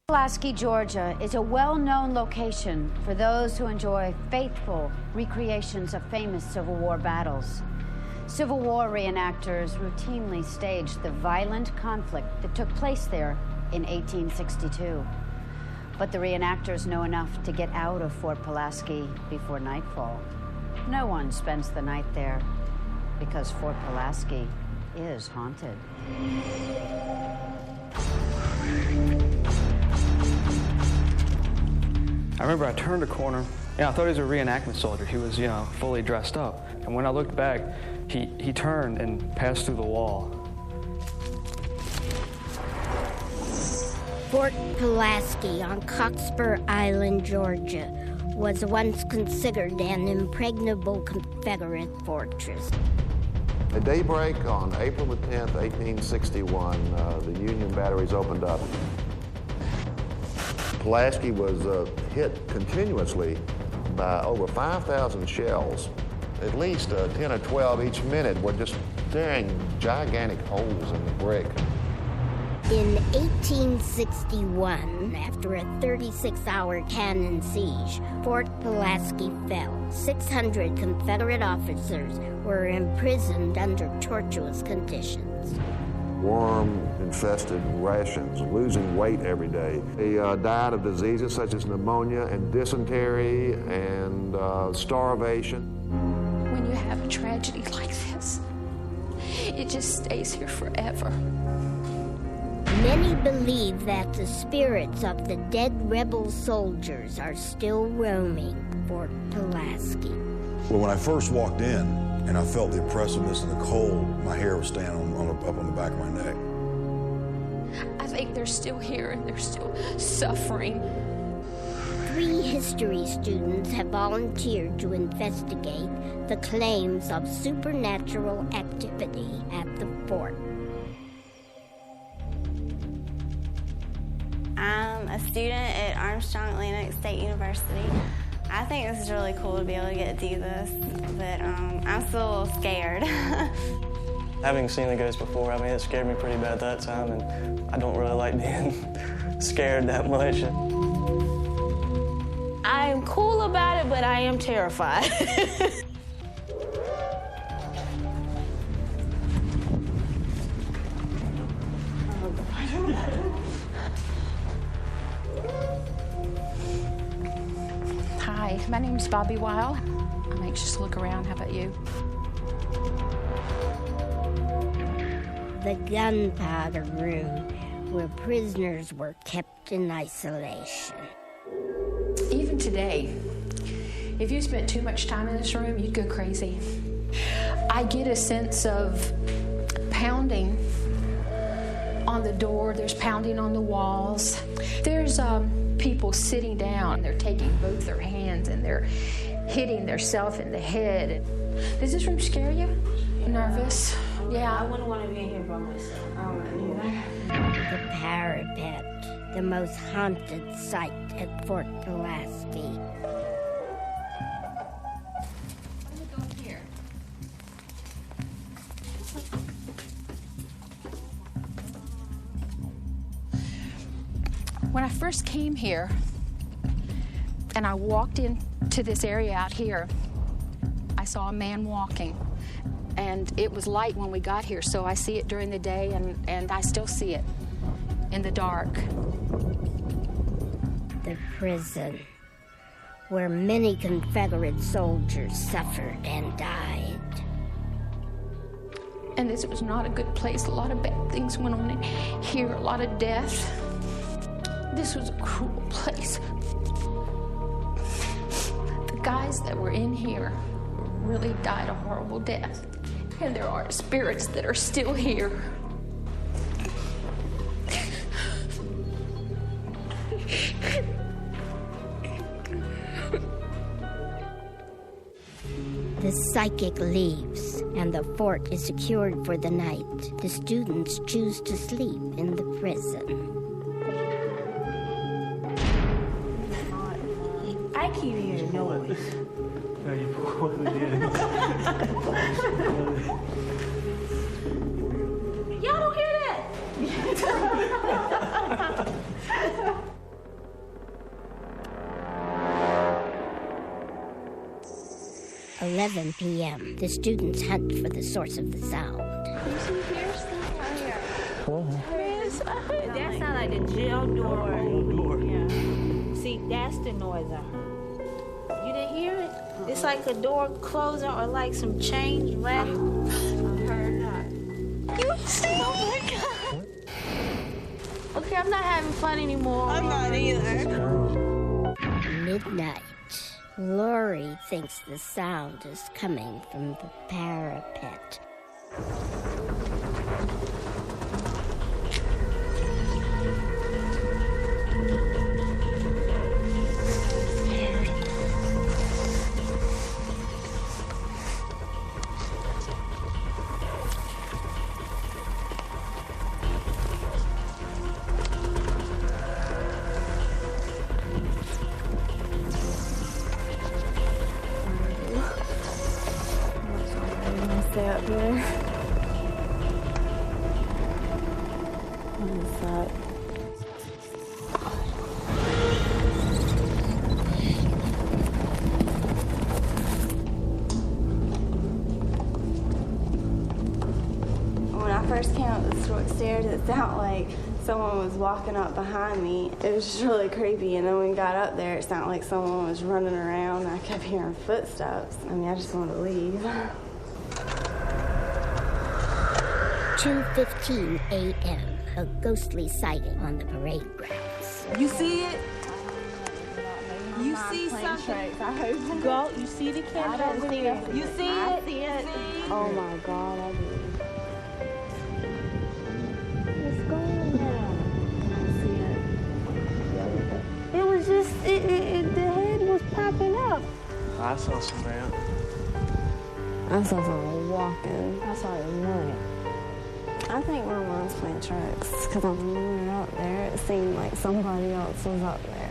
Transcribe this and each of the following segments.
Pulaski, Georgia is a well-known location for those who enjoy faithful recreations of famous Civil War battles. Civil War reenactors routinely staged the violent conflict that took place there in 1862. But the reenactors know enough to get out of Fort Pulaski before nightfall. No one spends the night there because Fort Pulaski is haunted. I remember I turned a corner, and I thought he was a reenactment soldier. He was, fully dressed up. And when I looked back, he turned and passed through the wall. Fort Pulaski on Cockspur Island, Georgia, was once considered an impregnable Confederate fortress. At daybreak on April the 10th, 1861, the Union batteries opened up. Pulaski was hit continuously by over 5,000 shells. At least 10 or 12 each minute were just staring gigantic holes in the brick. In 1861, after a 36-hour cannon siege, Fort Pulaski fell. 600 Confederate officers were imprisoned under tortuous conditions. Worm-infested rations, losing weight every day. They died of diseases such as pneumonia and dysentery and starvation. When you have a tragedy like this, it just stays here forever. Many believe that the spirits of the dead rebel soldiers are still roaming Fort Pulaski. Well, when I first walked in and I felt the oppressiveness and the cold, my hair was standing up on the back of my neck. I think they're still here and they're still suffering. 3 history students have volunteered to investigate the claims of supernatural activity at the fort. I'm a student at Armstrong Atlantic State University. I think this is really cool to be able to get to do this, but I'm still a little scared. Having seen the ghost before, it scared me pretty bad that time, and I don't really like being scared that much. I am cool about it, but I am terrified. Hi, my name's Bobby Weil. I'm anxious to look around. How about you? The gunpowder room, where prisoners were kept in isolation. Even today, if you spent too much time in this room, you'd go crazy. I get a sense of pounding on the door. There's pounding on the walls. There's people sitting down. They're taking both their hands and they're hitting themselves in the head. Does this room scare you? Nervous? Yeah. I wouldn't want to be in here by myself. I don't know either. The parapet, the most haunted site at Fort Pulaski. Let me go here. When I first came here and I walked into this area out here, I saw a man walking. And it was light when we got here, so I see it during the day, and I still see it in the dark. The prison, where many Confederate soldiers suffered and died. And this was not a good place. A lot of bad things went on in here, a lot of death. This was a cruel place. The guys that were in here really died a horrible death. And there are spirits that are still here. The psychic leaves, and the fort is secured for the night. The students choose to sleep in the prison. I keep hearing noise. Y'all don't hear that? 11 p.m. The students hunt for the source of the sound. You see here stuff out here? That sounds like the jail door. Yeah. See, that's the noise I heard. You didn't hear it? It's like a door closing or like some chains rattling. I heard that. You see? Oh my God. Okay, I'm not having fun anymore. I'm not either. Midnight. Lori thinks the sound is coming from the parapet. Stay up here. What is that? When I first came up the stairs, it sounded like someone was walking up behind me. It was just really creepy, and then when we got up there, it sounded like someone was running around. I kept hearing footsteps. I mean, I just wanted to leave. 2:15 a.m. A ghostly sighting on the parade grounds. You see it? You see something? Go. You see the camera? I don't see it. You see I it? see it. Oh my God, I do. What's going on? I see it. It was just, the head was popping up. I saw somebody else. I saw someone walking. I saw it running. I think my mom's playing tricks because when we were up there, it seemed like somebody else was up there.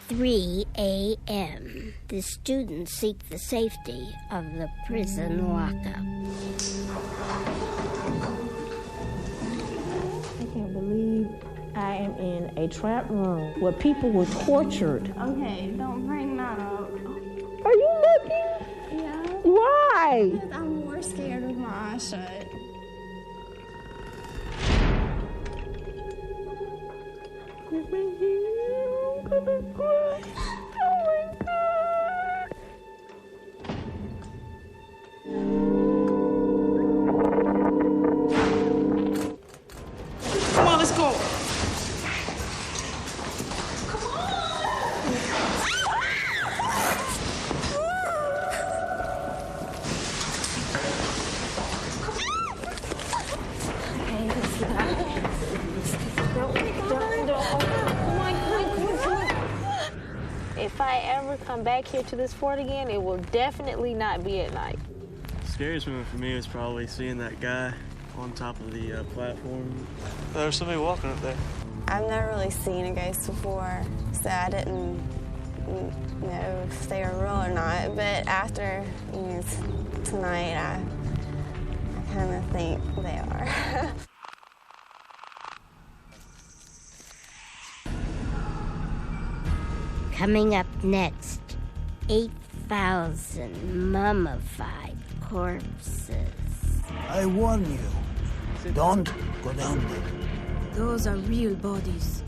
3 a.m. The students seek the safety of the prison lockup. I can't believe I am in a trap room where people were tortured. Okay, don't bring that up. Are you looking? Yeah. Why? Because I'm more scared with my eyes shut. Come on, let's go. If I ever come back here to this fort again, it will definitely not be at night. The scariest moment for me was probably seeing that guy on top of the platform. There was somebody walking up there. I've never really seen a ghost before, so I didn't know if they were real or not. But after tonight, I kind of think they are. Coming up next, 8,000 mummified corpses. I warn you, don't go down there. Those are real bodies.